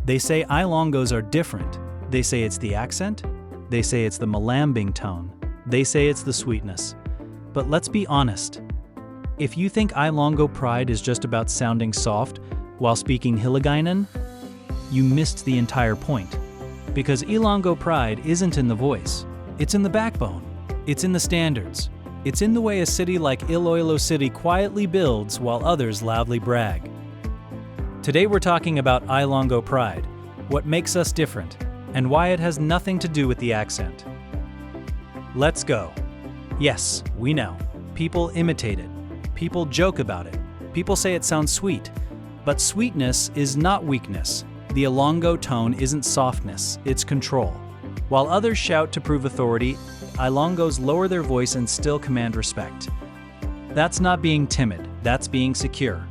They say Ilonggos are different. They say it's the accent. They say it's the malambing tone. They say it's the sweetness. But let's be honest. If you think Ilongo pride is just about sounding soft while speaking Hiligaynon, you missed the entire point. Because Ilongo pride isn't in the voice. It's in the backbone. It's in the standards. It's in the way a city like Iloilo City quietly builds while others loudly brag. Today we're talking about Ilongo pride, what makes us different, and why it has nothing to do with the accent. Let's go. Yes, we know. People imitate it. People joke about it. People say it sounds sweet. But sweetness is not weakness. The Ilongo tone isn't softness, it's control. While others shout to prove authority, Ilongos lower their voice and still command respect. That's not being timid, that's being secure.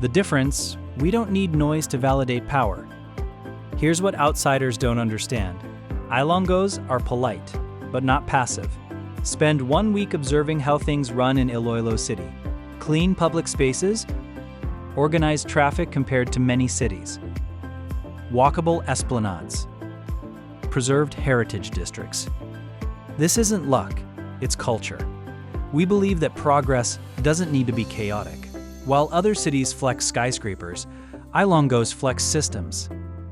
The difference, we don't need noise to validate power. Here's what outsiders don't understand. Ilongos are polite, but not passive. Spend 1 week observing how things run in Iloilo City. Clean public spaces, organized traffic compared to many cities. Walkable esplanades. Preserved heritage districts. This isn't luck, it's culture. We believe that progress doesn't need to be chaotic. While other cities flex skyscrapers, Ilongos flex systems.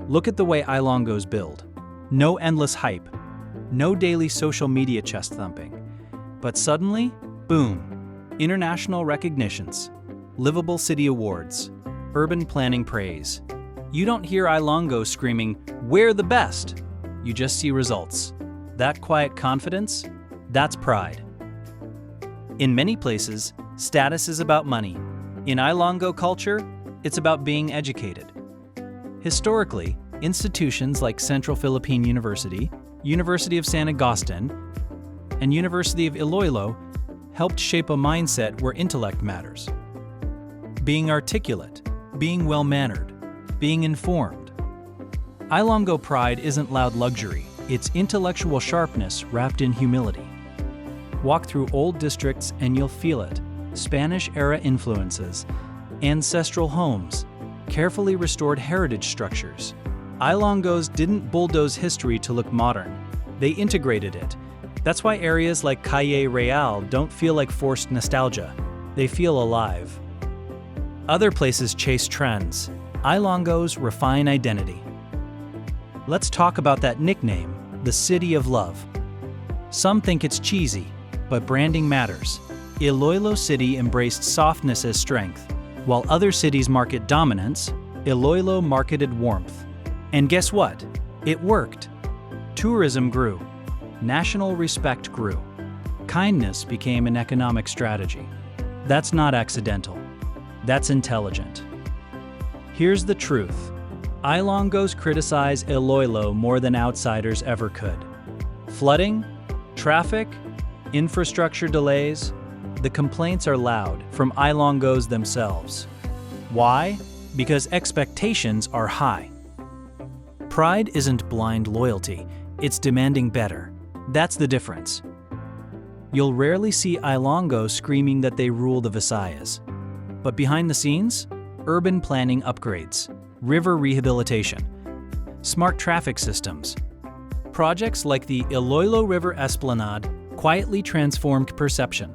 Look at the way Ilongos build. No endless hype, no daily social media chest thumping. But suddenly, boom, international recognitions, livable city awards, urban planning praise. You don't hear Ilongo screaming, "We're the best!" You just see results. That quiet confidence, that's pride. In many places, status is about money. In Ilongo culture, it's about being educated. Historically, institutions like Central Philippine University, University of San Agustin, and University of Iloilo helped shape a mindset where intellect matters. Being articulate, being well-mannered, being informed. Ilongo pride isn't loud luxury, it's intellectual sharpness wrapped in humility. Walk through old districts and you'll feel it. Spanish-era influences, ancestral homes, carefully restored heritage structures. Ilongos didn't bulldoze history to look modern. They integrated it. That's why areas like Calle Real don't feel like forced nostalgia. They feel alive. Other places chase trends. Ilongos refine identity. Let's talk about that nickname, the City of Love. Some think it's cheesy, but branding matters. Iloilo City embraced softness as strength. While other cities market dominance, Iloilo marketed warmth. And guess what? It worked. Tourism grew. National respect grew. Kindness became an economic strategy. That's not accidental. That's intelligent. Here's the truth. Ilongos criticize Iloilo more than outsiders ever could. Flooding, traffic, infrastructure delays, the complaints are loud from Ilongos themselves. Why? Because expectations are high. Pride isn't blind loyalty, it's demanding better. That's the difference. You'll rarely see Ilongos screaming that they rule the Visayas. But behind the scenes, urban planning upgrades, river rehabilitation, smart traffic systems. Projects like the Iloilo River Esplanade quietly transformed perception,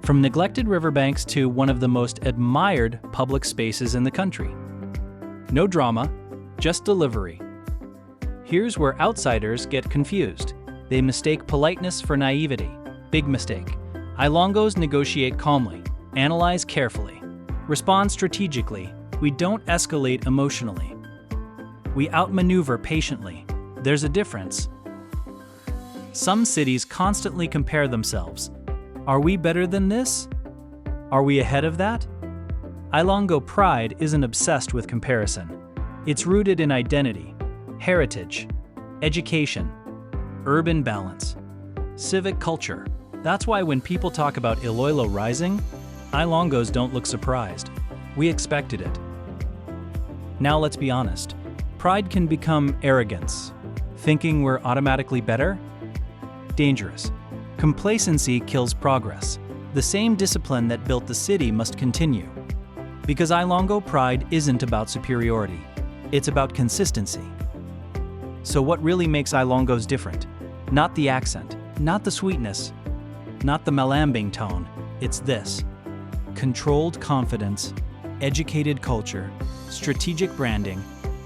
from neglected riverbanks to one of the most admired public spaces in the country. No drama, just delivery. Here's where outsiders get confused. They mistake politeness for naivety. Big mistake. Ilongos negotiate calmly, analyze carefully, respond strategically. We don't escalate emotionally. We outmaneuver patiently. There's a difference. Some cities constantly compare themselves. Are we better than this? Are we ahead of that? Ilongo pride isn't obsessed with comparison. It's rooted in identity, heritage, education, urban balance, civic culture. That's why when people talk about Iloilo rising, Ilongos don't look surprised. We expected it. Now let's be honest. Pride can become arrogance. Thinking we're automatically better? Dangerous. Complacency kills progress. The same discipline that built the city must continue. Because Ilongo pride isn't about superiority. It's about consistency. So what really makes Ilonggos different? Not the accent, not the sweetness, not the malambing tone. It's this: controlled confidence, educated culture, strategic branding,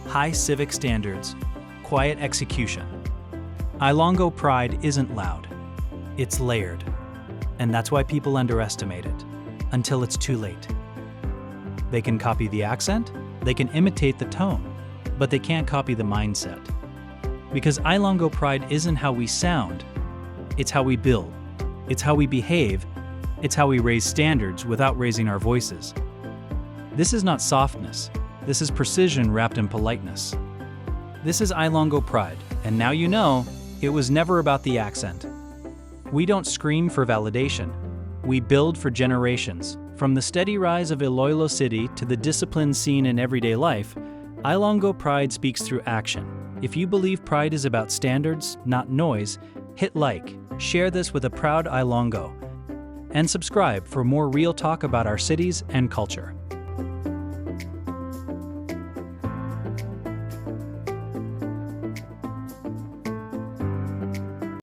high civic standards, quiet execution. Ilongo pride isn't loud. It's layered. And that's why people underestimate it, until it's too late. They can copy the accent, they can imitate the tone, but they can't copy the mindset. Because Ilongo pride isn't how we sound, it's how we build, it's how we behave, it's how we raise standards without raising our voices. This is not softness, this is precision wrapped in politeness. This is Ilongo pride, and now you know, it was never about the accent. We don't scream for validation, we build for generations. From the steady rise of Iloilo City to the discipline seen in everyday life, Ilongo pride speaks through action. If you believe pride is about standards, not noise, hit like, share this with a proud Ilongo, and subscribe for more real talk about our cities and culture.